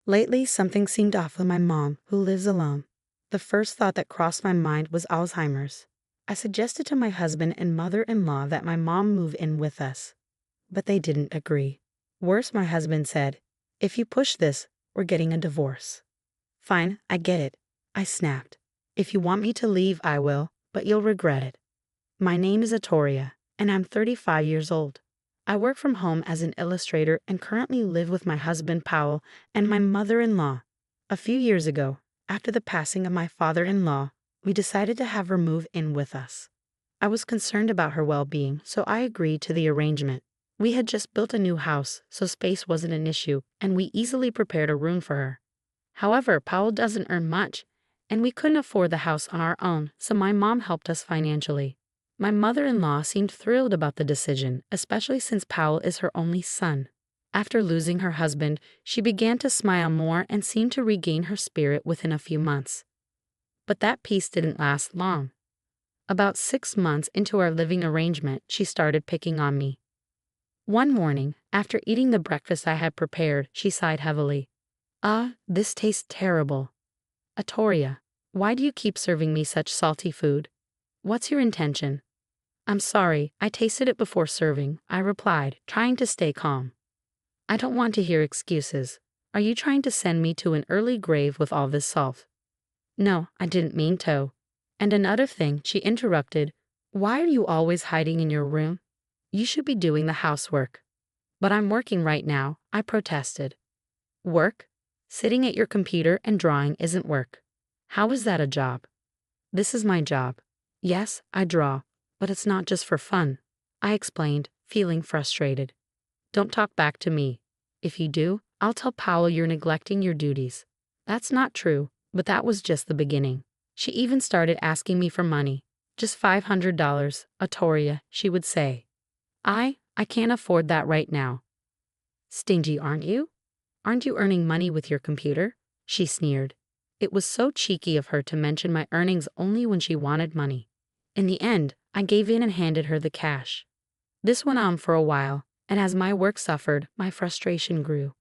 Lately, something seemed off with my mom, who lives alone. The first thought that crossed my mind was Alzheimer's. I suggested to my husband and mother-in-law that my mom move in with us, but they didn't agree. Worse, my husband said, "If you push this, we're getting a divorce." "Fine, I get it," I snapped. "If you want me to leave, I will, but you'll regret it." My name is Atoria, and I'm 35 years old. I work from home as an illustrator and currently live with my husband Powell and my mother-in-law. A few years ago, after the passing of my father-in-law, we decided to have her move in with us. I was concerned about her well-being, so I agreed to the arrangement. We had just built a new house, so space wasn't an issue, and we easily prepared a room for her. However, Powell doesn't earn much, and we couldn't afford the house on our own, so my mom helped us financially. My mother-in-law seemed thrilled about the decision, especially since Powell is her only son. After losing her husband, she began to smile more and seemed to regain her spirit within a few months. But that peace didn't last long. About 6 months into our living arrangement, she started picking on me. One morning, after eating the breakfast I had prepared, she sighed heavily. This tastes terrible." "Atoria, why do you keep serving me such salty food? What's your intention?" "I'm sorry, I tasted it before serving," I replied, trying to stay calm. "I don't want to hear excuses. Are you trying to send me to an early grave with all this salt?" "No, I didn't mean to." "And another thing," she interrupted, "why are you always hiding in your room? You should be doing the housework." "But I'm working right now," I protested. "Work? Sitting at your computer and drawing isn't work. How is that a job?" "This is my job. Yes, I draw, but it's not just for fun," I explained, feeling frustrated. "Don't talk back to me. If you do, I'll tell Powell you're neglecting your duties." That's not true, but that was just the beginning. She even started asking me for money. "Just $500, Atoria," she would say. I can't afford that right now." "Stingy, aren't you? Aren't you earning money with your computer?" she sneered. It was so cheeky of her to mention my earnings only when she wanted money. In the end, I gave in and handed her the cash. This went on for a while, and as my work suffered, my frustration grew.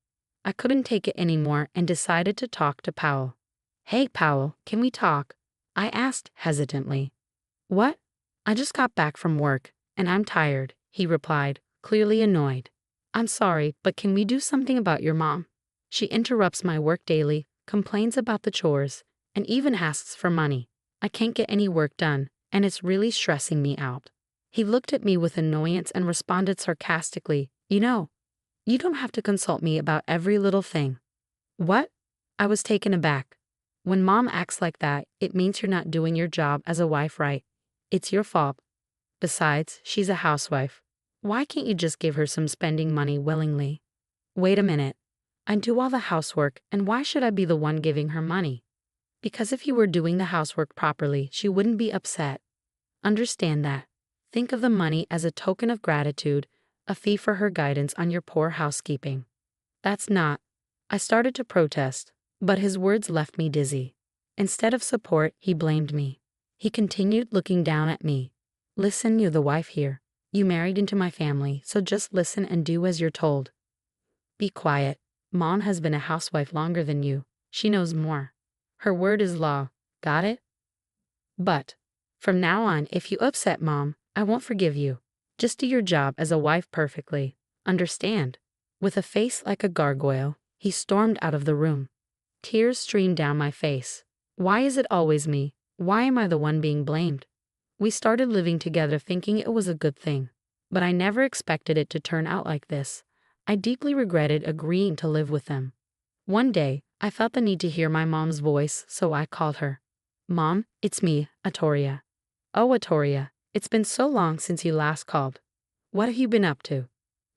I couldn't take it anymore and decided to talk to Powell. "Hey, Powell, can we talk?" I asked hesitantly. "What?" "I just got back from work, and I'm tired," he replied, clearly annoyed. "I'm sorry, but can we do something about your mom? She interrupts my work daily, complains about the chores, and even asks for money. I can't get any work done, and it's really stressing me out." He looked at me with annoyance and responded sarcastically, "You know, you don't have to consult me about every little thing." "What?" I was taken aback. "When mom acts like that, it means you're not doing your job as a wife right. It's your fault. Besides, she's a housewife. Why can't you just give her some spending money willingly?" "Wait a minute. I do all the housework, and why should I be the one giving her money?" "Because if you were doing the housework properly, she wouldn't be upset. Understand that. Think of the money as a token of gratitude, a fee for her guidance on your poor housekeeping." "That's not." I started to protest, but his words left me dizzy. Instead of support, he blamed me. He continued looking down at me. "Listen, you're the wife here. You married into my family, so just listen and do as you're told. Be quiet. Mom has been a housewife longer than you. She knows more. Her word is law. Got it? But from now on, if you upset Mom, I won't forgive you. Just do your job as a wife perfectly. Understand?" With a face like a gargoyle, he stormed out of the room. Tears streamed down my face. Why is it always me? Why am I the one being blamed? We started living together thinking it was a good thing, but I never expected it to turn out like this. I deeply regretted agreeing to live with them. One day, I felt the need to hear my mom's voice, so I called her. "Mom, it's me, Atoria." "Oh, Atoria, it's been so long since you last called. What have you been up to?"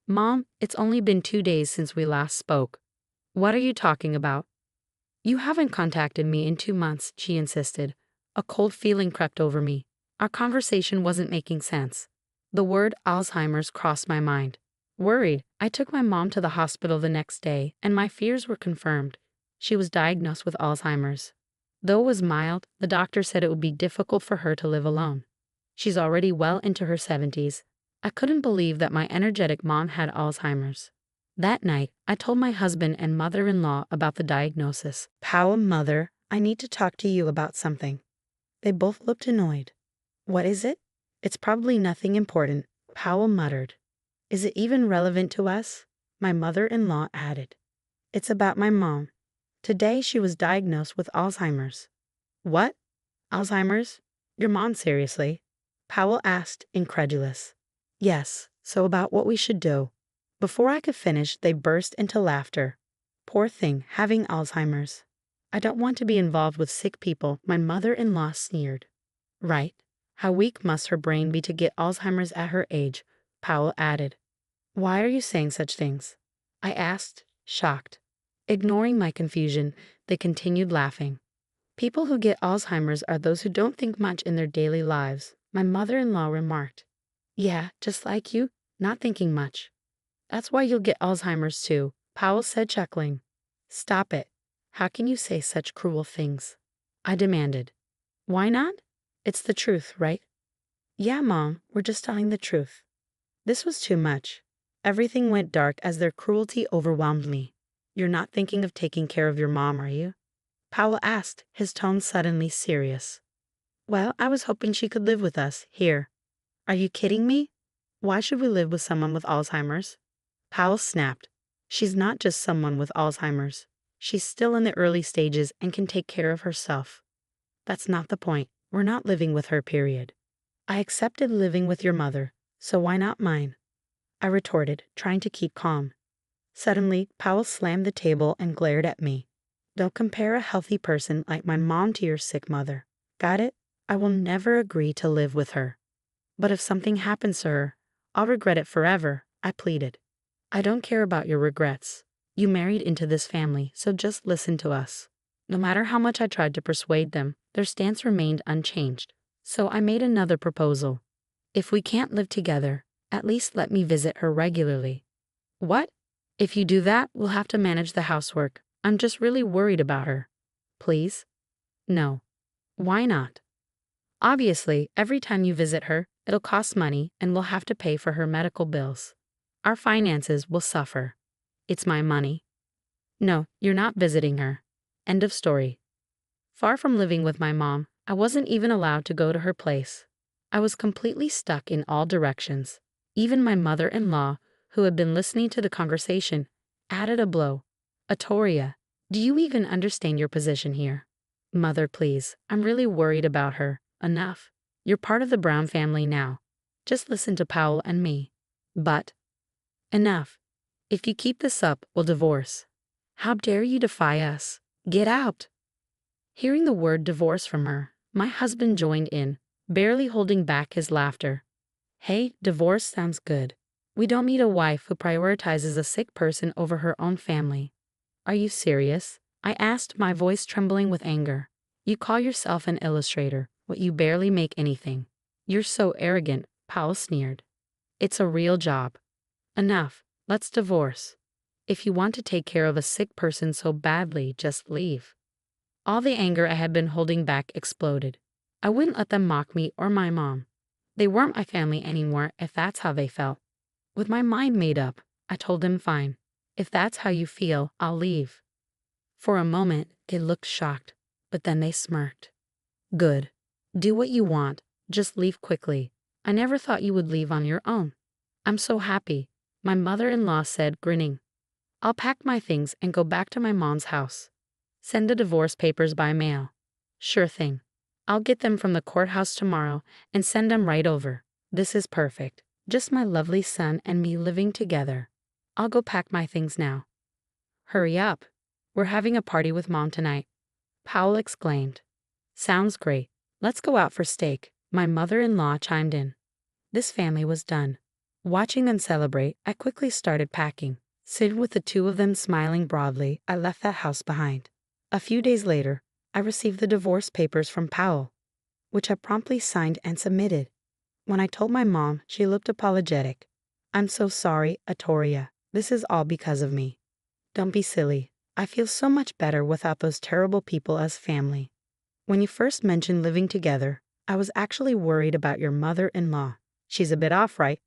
"Mom, it's only been 2 days since we last spoke." "What are you talking about?" "You haven't contacted me in 2 months," she insisted. A cold feeling crept over me. Our conversation wasn't making sense. The word Alzheimer's crossed my mind. Worried, I took my mom to the hospital the next day, and my fears were confirmed. She was diagnosed with Alzheimer's. Though it was mild, the doctor said it would be difficult for her to live alone. She's already well into her 70s. I couldn't believe that my energetic mom had Alzheimer's. That night, I told my husband and mother-in-law about the diagnosis. Powell, mother, I need to talk to you about something. They both looked annoyed. What is it? It's probably nothing important, Powell muttered. Is it even relevant to us? My mother-in-law added. It's about my mom. Today she was diagnosed with Alzheimer's. What? Alzheimer's? Your mom, seriously? Powell asked, incredulous. Yes, so about what we should do. Before I could finish, they burst into laughter. Poor thing, having Alzheimer's. I don't want to be involved with sick people, my mother-in-law sneered. Right. How weak must her brain be to get Alzheimer's at her age, Powell added. Why are you saying such things? I asked, shocked. Ignoring my confusion, they continued laughing. People who get Alzheimer's are those who don't think much in their daily lives, my mother-in-law remarked. Yeah, just like you, not thinking much. That's why you'll get Alzheimer's too, Powell said, chuckling. Stop it. How can you say such cruel things? I demanded. Why not? It's the truth, right? Yeah, Mom, we're just telling the truth. This was too much. Everything went dark as their cruelty overwhelmed me. You're not thinking of taking care of your mom, are you? Powell asked, his tone suddenly serious. Well, I was hoping she could live with us, here. Are you kidding me? Why should we live with someone with Alzheimer's? Powell snapped. She's not just someone with Alzheimer's. She's still in the early stages and can take care of herself. That's not the point. We're not living with her, period. I accepted living with your mother, so why not mine? I retorted, trying to keep calm. Suddenly, Powell slammed the table and glared at me. Don't compare a healthy person like my mom to your sick mother. Got it? I will never agree to live with her. But if something happens to her, I'll regret it forever, I pleaded. I don't care about your regrets. You married into this family, so just listen to us. No matter how much I tried to persuade them, their stance remained unchanged. So I made another proposal. If we can't live together, at least let me visit her regularly. What? If you do that, we'll have to manage the housework. I'm just really worried about her. Please? No. Why not? Obviously, every time you visit her, it'll cost money and we'll have to pay for her medical bills. Our finances will suffer. It's my money. No, you're not visiting her. End of story. Far from living with my mom, I wasn't even allowed to go to her place. I was completely stuck in all directions. Even my mother-in-law, who had been listening to the conversation, added a blow. Atoria, do you even understand your position here? Mother, please, I'm really worried about her. Enough. You're part of the Brown family now. Just listen to Powell and me. But enough. If you keep this up, we'll divorce. How dare you defy us? Get out. Hearing the word divorce from her, my husband joined in, barely holding back his laughter. Hey, divorce sounds good. We don't need a wife who prioritizes a sick person over her own family. Are you serious? I asked, my voice trembling with anger. You call yourself an illustrator, but you barely make anything. You're so arrogant, Powell sneered. It's a real job. Enough. Let's divorce. If you want to take care of a sick person so badly, just leave. All the anger I had been holding back exploded. I wouldn't let them mock me or my mom. They weren't my family anymore if that's how they felt. With my mind made up, I told them fine. If that's how you feel, I'll leave. For a moment, they looked shocked, but then they smirked. Good. Do what you want. Just leave quickly. I never thought you would leave on your own. I'm so happy, my mother-in-law said, grinning. I'll pack my things and go back to my mom's house. Send the divorce papers by mail. Sure thing. I'll get them from the courthouse tomorrow and send them right over. This is perfect. Just my lovely son and me living together. I'll go pack my things now. Hurry up. We're having a party with Mom tonight, Powell exclaimed. Sounds great. Let's go out for steak, my mother-in-law chimed in. This family was done. Watching them celebrate, I quickly started packing. Sitting with the two of them smiling broadly, I left that house behind. A few days later, I received the divorce papers from Powell, which I promptly signed and submitted. When I told my mom, she looked apologetic. I'm so sorry, Atoria. This is all because of me. Don't be silly. I feel so much better without those terrible people as family. When you first mentioned living together, I was actually worried about your mother-in-law. She's a bit off, right?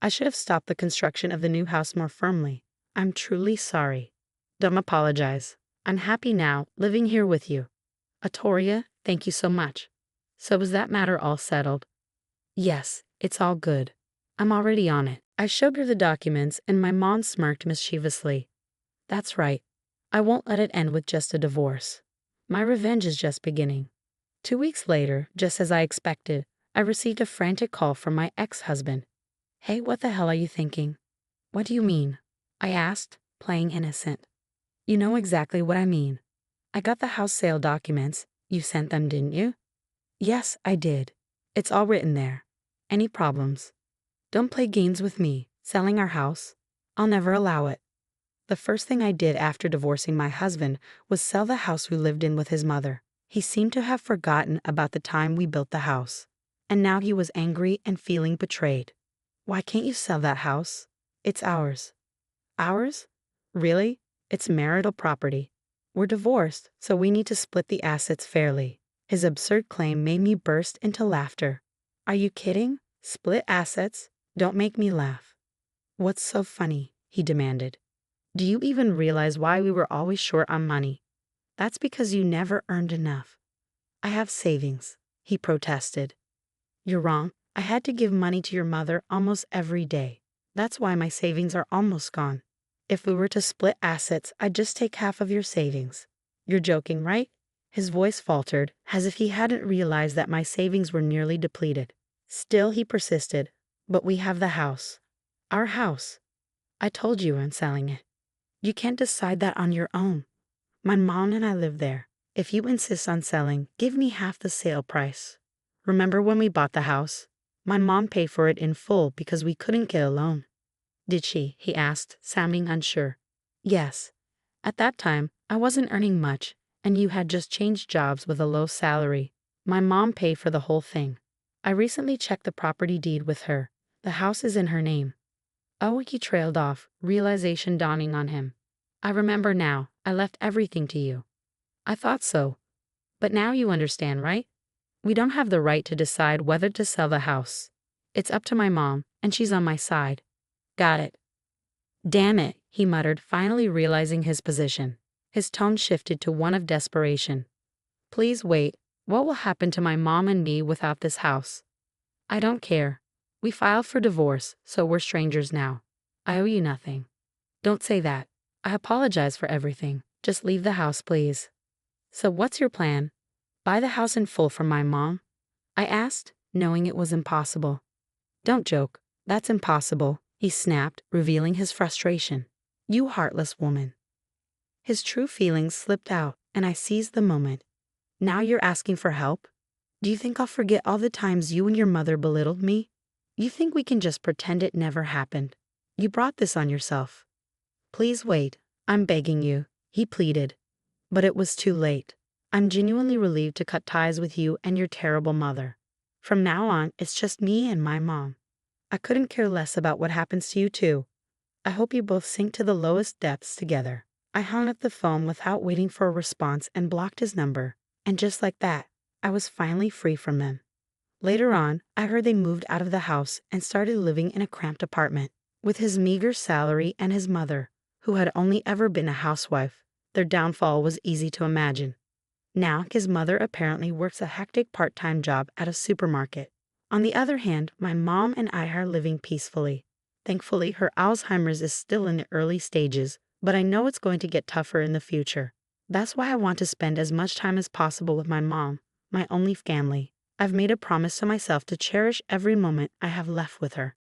I should have stopped the construction of the new house more firmly. I'm truly sorry. Don't apologize. I'm happy now, living here with you. Atoria, thank you so much. So is that matter all settled? Yes, it's all good. I'm already on it. I showed her the documents and my mom smirked mischievously. That's right. I won't let it end with just a divorce. My revenge is just beginning. 2 weeks later, just as I expected, I received a frantic call from my ex-husband. Hey, what the hell are you thinking? What do you mean? I asked, playing innocent. You know exactly what I mean. I got the house sale documents. You sent them, didn't you? Yes, I did. It's all written there. Any problems? Don't play games with me, selling our house. I'll never allow it. The first thing I did after divorcing my husband was sell the house we lived in with his mother. He seemed to have forgotten about the time we built the house. And now he was angry and feeling betrayed. Why can't you sell that house? It's ours. Ours? Really? It's marital property. We're divorced, so we need to split the assets fairly. His absurd claim made me burst into laughter. Are you kidding? Split assets? Don't make me laugh. What's so funny? He demanded. Do you even realize why we were always short on money? That's because you never earned enough. I have savings, he protested. You're wrong. I had to give money to your mother almost every day. That's why my savings are almost gone. If we were to split assets, I'd just take half of your savings. You're joking, right? His voice faltered, as if he hadn't realized that my savings were nearly depleted. Still, he persisted. But we have the house. Our house. I told you I'm selling it. You can't decide that on your own. My mom and I live there. If you insist on selling, give me half the sale price. Remember when we bought the house? My mom paid for it in full because we couldn't get a loan. Did she? He asked, sounding unsure. Yes. At that time, I wasn't earning much, and you had just changed jobs with a low salary. My mom paid for the whole thing. I recently checked the property deed with her. The house is in her name. Oh, he trailed off, realization dawning on him. I remember now. I left everything to you. I thought so. But now you understand, right? We don't have the right to decide whether to sell the house. It's up to my mom, and she's on my side. Got it. Damn it, he muttered, finally realizing his position. His tone shifted to one of desperation. Please wait. What will happen to my mom and me without this house? I don't care. We filed for divorce, so we're strangers now. I owe you nothing. Don't say that. I apologize for everything. Just leave the house, please. So what's your plan? Buy the house in full from my mom? I asked, knowing it was impossible. Don't joke. That's impossible, he snapped, revealing his frustration. You heartless woman. His true feelings slipped out, and I seized the moment. Now you're asking for help? Do you think I'll forget all the times you and your mother belittled me? You think we can just pretend it never happened? You brought this on yourself. Please wait. I'm begging you, he pleaded. But it was too late. I'm genuinely relieved to cut ties with you and your terrible mother. From now on, it's just me and my mom. I couldn't care less about what happens to you too. I hope you both sink to the lowest depths together. I hung up the phone without waiting for a response and blocked his number. And just like that, I was finally free from them. Later on, I heard they moved out of the house and started living in a cramped apartment. With his meager salary and his mother, who had only ever been a housewife, their downfall was easy to imagine. Now, his mother apparently works a hectic part-time job at a supermarket. On the other hand, my mom and I are living peacefully. Thankfully, her Alzheimer's is still in the early stages, but I know it's going to get tougher in the future. That's why I want to spend as much time as possible with my mom, my only family. I've made a promise to myself to cherish every moment I have left with her.